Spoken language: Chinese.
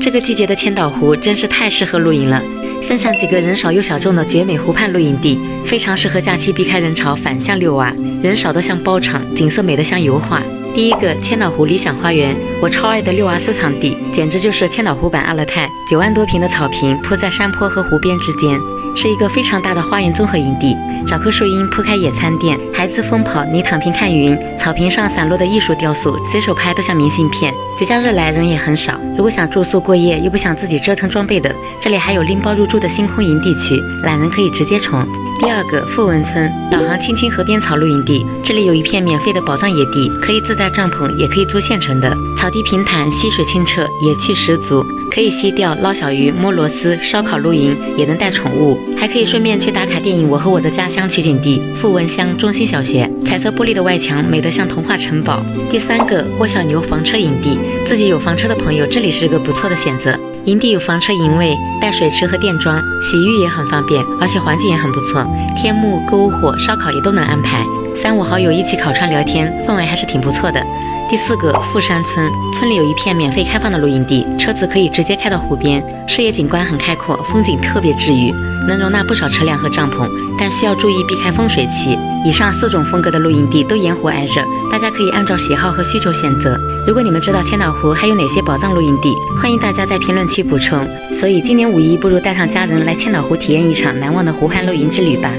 这个季节的千岛湖真是太适合露营了。分享几个人少又小众的绝美湖畔露营地，非常适合假期避开人潮反向遛娃，人少得像包场，景色美得像油画。第一个，千岛湖理想花园，我超爱的遛娃私藏地，简直就是千岛湖版阿勒泰，9万多平的草坪铺在山坡和湖边之间，是一个非常大的花园综合营地。找棵树荫铺开野餐垫，孩子疯跑，你躺平看云，草坪上散落的艺术雕塑，随手拍都像明信片。节假日来人也很少，如果想住宿过夜又不想自己折腾装备的，这里还有拎包入住的星空营地区，懒人可以直接冲。第二个，富文村导航青青河边草露营地，这里有一片免费的宝藏野地，可以自带帐篷，也可以租现成的。草地平坦，溪水清澈，野趣十足，可以溪钓、捞小鱼、摸螺丝、烧烤露营，也能带宠物，还可以顺便去打卡电影《我和我的家乡》取景地富文乡中心小学，彩色玻璃的外墙美得像童话城堡。第三个，蜗小牛房车营地，自己有房车的朋友，这里是个不错的选择。营地有房车营位，带水池和电桩，洗浴也很方便，而且环境也很不错，天幕、篝火、烧烤也都能安排。3、5好友一起烤串聊天，氛围还是挺不错的。第四个，富山村，村里有一片免费开放的露营地，车子可以直接开到湖边，视野景观很开阔，风景特别治愈，能容纳不少车辆和帐篷，但需要注意避开风水期。以上4种风格的露营地都沿湖挨着，大家可以按照喜好和需求选择。如果你们知道千岛湖还有哪些宝藏露营地，欢迎大家在评论区补充。所以今年5一不如带上家人来千岛湖体验一场难忘的湖畔露营之旅吧。